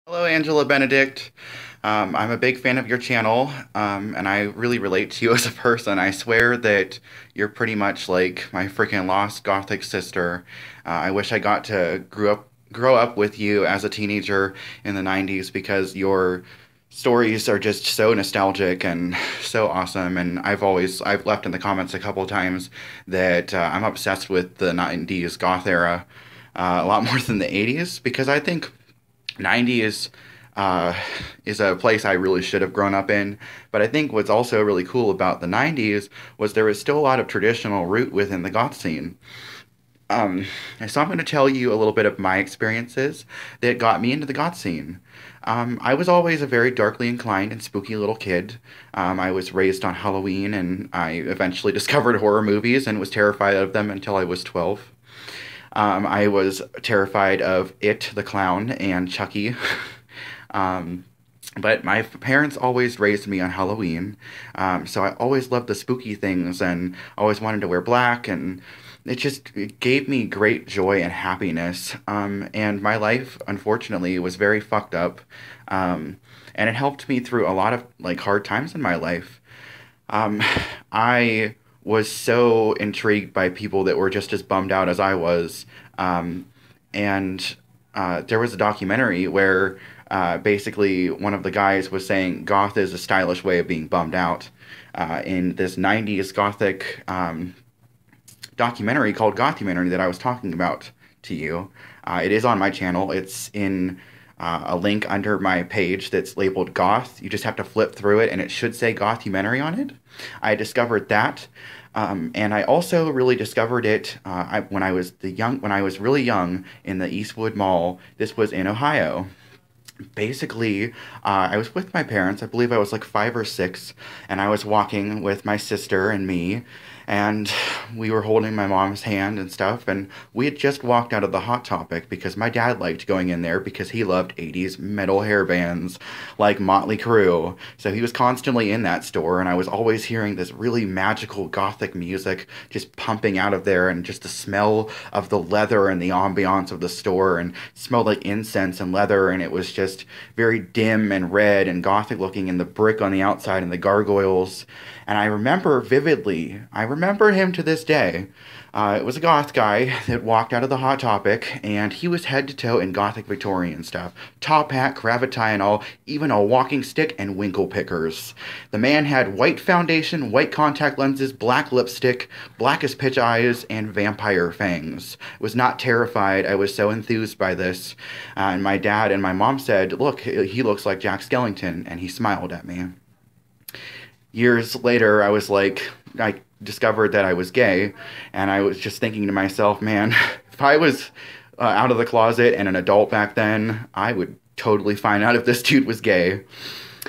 Hello, Angela Benedict. I'm a big fan of your channel, and I really relate to you as a person. I swear that you're pretty much like my freaking lost gothic sister. I wish I got to grow up with you as a teenager in the 90s because your stories are just so nostalgic and so awesome. And I've left in the comments a couple of times that I'm obsessed with the 90s goth era a lot more than the 80s because I think 90 uh, is a place I really should have grown up in. But I think what's also really cool about the 90s was there was still a lot of traditional root within the goth scene. Um, so I'm going to tell you a little bit of my experiences that got me into the goth scene. I was always a very darkly inclined and spooky little kid. I was raised on Halloween, and I eventually discovered horror movies and was terrified of them until I was 12. I was terrified of It, the clown, and Chucky. um, but my parents always raised me on Halloween, so I always loved the spooky things and always wanted to wear black, and it gave me great joy and happiness. And my life, unfortunately, was very fucked up, and it helped me through a lot of like hard times in my life. Um, I was so intrigued by people that were just as bummed out as I was. Um, and there was a documentary where basically one of the guys was saying goth is a stylish way of being bummed out. In this 90s gothic documentary called Gothumentary that I was talking about to you. It is on my channel. It's in a link under my page that's labeled Goth. You just have to flip through it and it should say Gothumentary on it. I discovered that. And I also really discovered it when I was really young in the Eastwood Mall. This was in Ohio. Basically, I was with my parents. I believe I was like 5 or 6, and I was walking with my sister and me, and we were holding my mom's hand and stuff. And we had just walked out of the Hot Topic because my dad liked going in there because he loved 80s metal hair bands like Motley Crue. So he was constantly in that store, and I was always hearing this really magical gothic music just pumping out of there, and just the smell of the leather and the ambiance of the store, and it smelled like incense and leather, and it was just very dim and red and gothic looking, and the brick on the outside and the gargoyles. And I remember vividly, I remember him to this day. It was a goth guy that walked out of the Hot Topic, and he was head to toe in gothic Victorian stuff. Top hat, cravat tie and all, even a walking stick and winkle pickers. The man had white foundation, white contact lenses, black lipstick, black as pitch eyes, and vampire fangs. Was not terrified. I was so enthused by this. And my dad and my mom said, "Look, he looks like Jack Skellington," and he smiled at me. Years later, I discovered that I was gay, and I was just thinking to myself, man, if I was out of the closet and an adult back then, I would totally find out if this dude was gay.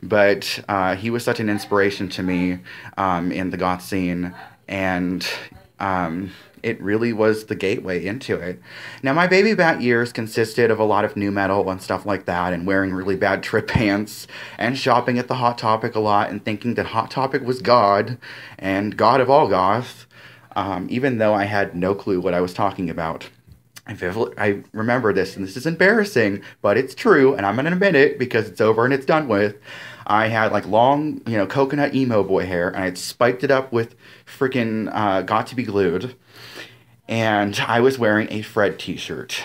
But he was such an inspiration to me in the goth scene, and it really was the gateway into it. Now, my baby bat years consisted of a lot of new metal and stuff like that, and wearing really bad trip pants, and shopping at the Hot Topic a lot, and thinking that Hot Topic was God, and God of all goth, even though I had no clue what I was talking about. I remember this, and this is embarrassing, but it's true, and I'm going to admit it because it's over and it's done with. I had like long, coconut emo boy hair, and I'd spiked it up with freaking Got to Be Glued, and I was wearing a Fred t-shirt.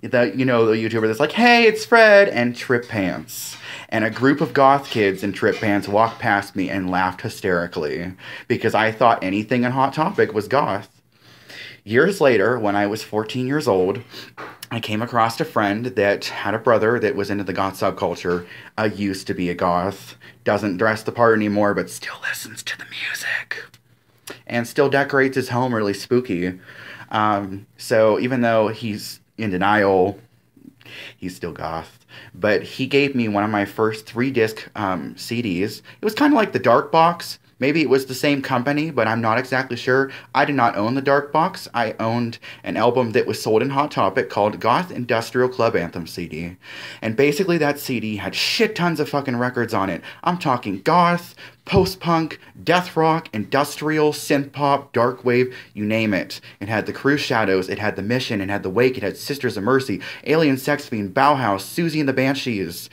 The YouTuber that's like, "Hey, it's Fred," and trip pants. And a group of goth kids in trip pants walked past me and laughed hysterically because I thought anything in Hot Topic was goth. Years later, when I was 14 years old, I came across a friend that had a brother that was into the goth subculture, used to be a goth, doesn't dress the part anymore, but still listens to the music, and still decorates his home really spooky. So even though he's in denial, he's still goth. But he gave me one of my first 3-disc CDs. It was kind of like the Dark Box, Maybe it was the same company, but I'm not exactly sure. I did not own the Dark Box. I owned an album that was sold in Hot Topic called Goth Industrial Club Anthem CD. And basically that CD had shit tons of fucking records on it. I'm talking goth, post-punk, death rock, industrial, synth-pop, dark wave, you name it. It had the Cruise Shadows, it had The Mission, it had The Wake, it had Sisters of Mercy, Alien Sex Fiend, Bauhaus, Susie and the Banshees,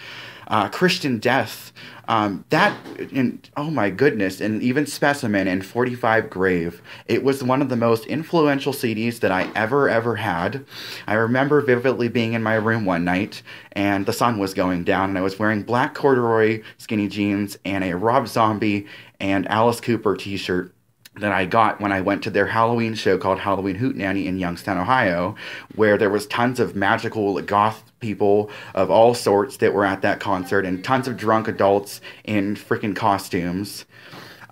Christian Death, and oh my goodness, and even Specimen and 45 Grave. It was one of the most influential CDs that I ever had. I remember vividly being in my room one night, and the sun was going down, and I was wearing black corduroy skinny jeans and a Rob Zombie and Alice Cooper t-shirt that I got when I went to their Halloween show called Halloween Hootenanny in Youngstown, Ohio, where there was tons of magical goth people of all sorts that were at that concert and tons of drunk adults in freaking costumes.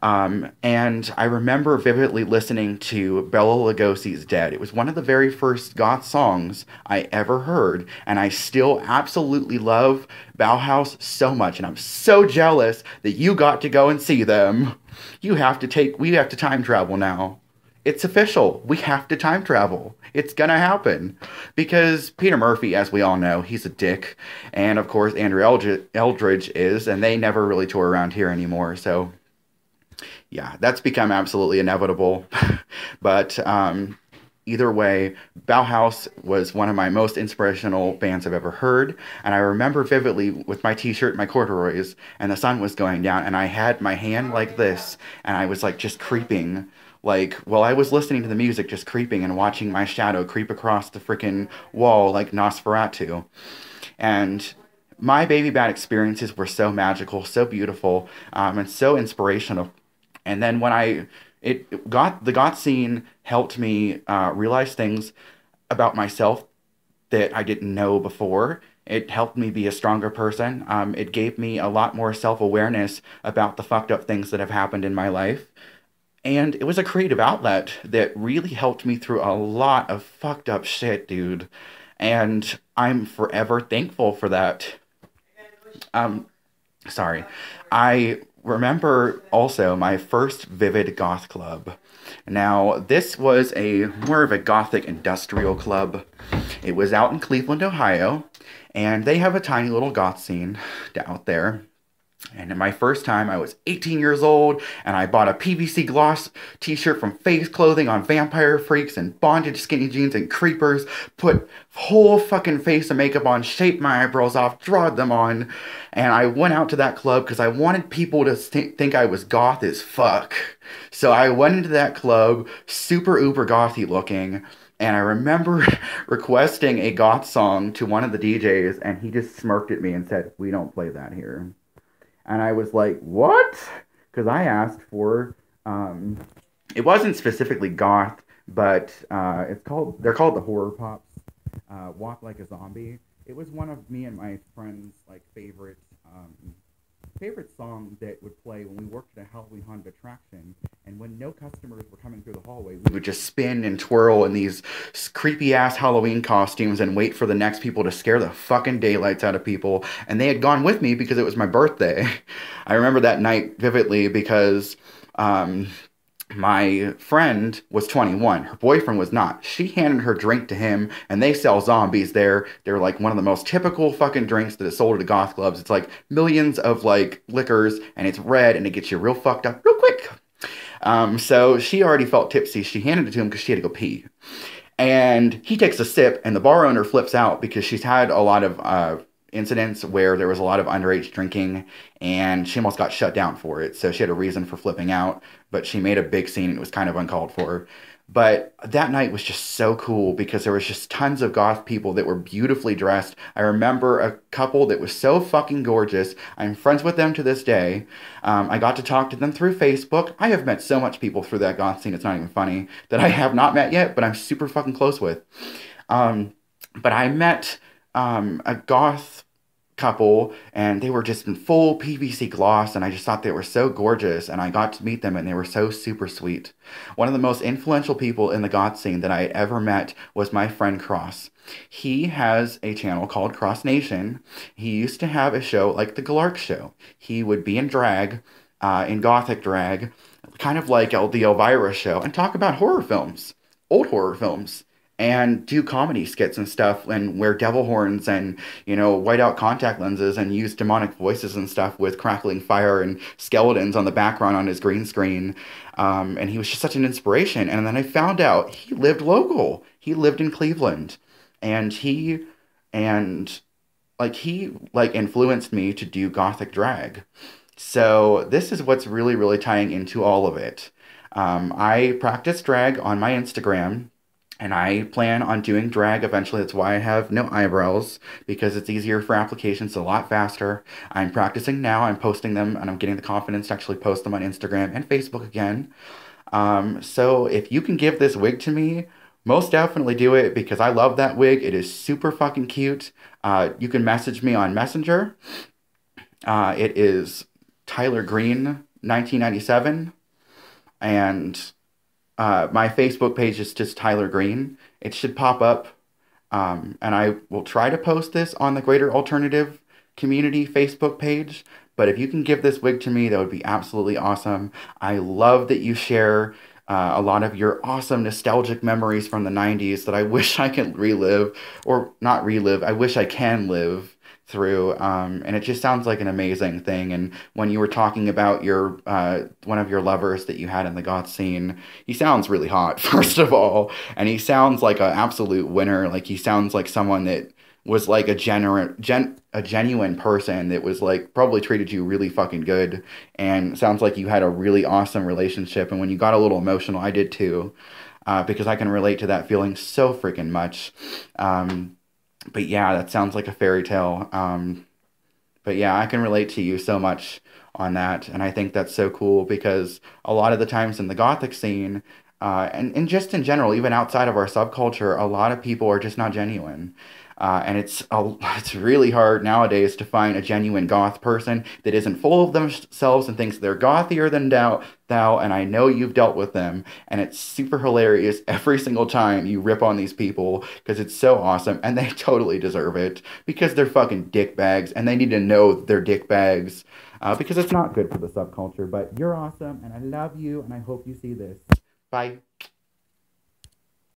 And I remember vividly listening to Bela Lugosi's Dead. It was one of the very first goth songs I ever heard, and I still absolutely love Bauhaus so much, and I'm so jealous that you got to go and see them. We have to time travel now. It's official. We have to time travel. It's gonna happen. Because Peter Murphy, as we all know, he's a dick. And of course, Andrew Eldridge is, and they never really tour around here anymore, so yeah, that's become absolutely inevitable. But either way, Bauhaus was one of my most inspirational bands I've ever heard. And I remember vividly with my t-shirt, my corduroys, and the sun was going down, and I had my hand like this, and I was like just creeping. Like, while I was listening to the music, just creeping and watching my shadow creep across the freaking wall like Nosferatu. And my Baby Bat experiences were so magical, so beautiful, and so inspirational. And then when the goth scene helped me realize things about myself that I didn't know before. It helped me be a stronger person. It gave me a lot more self-awareness about the fucked up things that have happened in my life. And it was a creative outlet that really helped me through a lot of fucked up shit, dude. And I'm forever thankful for that. Sorry. I remember also my first Vivid Goth Club. Now, this was more of a gothic industrial club. It was out in Cleveland, Ohio, and they have a tiny little goth scene out there. And in my first time, I was 18 years old, and I bought a PVC gloss t-shirt from Face Clothing on Vampire Freaks and bondage skinny jeans and creepers, put whole fucking face of makeup on, shaped my eyebrows off, drawed them on, and I went out to that club because I wanted people to think I was goth as fuck. So I went into that club, super uber gothy looking, and I remember requesting a goth song to one of the DJs, and he just smirked at me and said, "We don't play that here." And I was like, what? Because I asked for, it wasn't specifically goth, but they're called the Horror Pops, Walk Like a Zombie. It was one of me and my friends' like favorite song that would play when we worked at a Halloween haunted attraction, and when no customers were coming through the hallway, we would just spin and twirl in these creepy ass Halloween costumes and wait for the next people to scare the fucking daylights out of people. And they had gone with me because it was my birthday. I remember that night vividly because my friend was 21. Her boyfriend was not. She handed her drink to him, and they sell zombies there. They're like one of the most typical fucking drinks that is sold at goth clubs. It's like millions of like liquors, and it's red, and it gets you real fucked up real quick. So she already felt tipsy. She handed it to him because she had to go pee. And he takes a sip, and the bar owner flips out because she's had a lot of incidents where there was a lot of underage drinking, and she almost got shut down for it. So she had a reason for flipping out, but she made a big scene, and it was kind of uncalled for. But that night was just so cool because there was just tons of goth people that were beautifully dressed. I remember a couple that was so fucking gorgeous. I'm friends with them to this day. I got to talk to them through Facebook. I have met so much people through that goth scene, it's not even funny, that I have not met yet, but I'm super fucking close with. But I met a goth couple, and they were just in full PVC gloss, and I just thought they were so gorgeous, and I got to meet them, and they were so super sweet. One of the most influential people in the goth scene that I had ever met was my friend Cross. He has a channel called Cross Nation. He used to have a show like The Galark Show. He would be in drag, in gothic drag, kind of like the Elvira show, and talk about horror films, old horror films, and do comedy skits and stuff, and wear devil horns and, white out contact lenses and use demonic voices and stuff with crackling fire and skeletons on the background on his green screen. And he was just such an inspiration. And then I found out he lived local. He lived in Cleveland, and and he influenced me to do gothic drag. So this is what's really, really tying into all of it. I practice drag on my Instagram, and I plan on doing drag eventually. That's why I have no eyebrows, because it's easier for applications, a lot faster. I'm practicing now. I'm posting them, and I'm getting the confidence to actually post them on Instagram and Facebook again. So if you can give this wig to me, most definitely do it, because I love that wig. It is super fucking cute. You can message me on Messenger. It is Tyler Green 1997, and my Facebook page is just Tyler Green. It should pop up, and I will try to post this on the Greater Alternative Community Facebook page. But if you can give this wig to me, that would be absolutely awesome. I love that you share a lot of your awesome nostalgic memories from the 90s that I wish I could relive, or not relive, I wish I can live through. And it just sounds like an amazing thing. And when you were talking about your one of your lovers that you had in the goth scene, he sounds really hot, first of all, and he sounds like an absolute winner. Like, he sounds like someone that was like a genuine person that was like probably treated you really fucking good, and sounds like you had a really awesome relationship. And when you got a little emotional, I did too, because I can relate to that feeling so freaking much. But yeah, that sounds like a fairy tale. But yeah, I can relate to you so much on that. And I think that's so cool, because a lot of the times in the gothic scene, and just in general, even outside of our subculture, a lot of people are just not genuine. And it's really hard nowadays to find a genuine goth person that isn't full of themselves and thinks they're gothier than thou. And I know you've dealt with them, and it's super hilarious every single time you rip on these people, because it's so awesome, and they totally deserve it, because they're fucking dick bags, and they need to know they're dick bags, because it's not good for the subculture. But you're awesome, and I love you, and I hope you see this. Bye.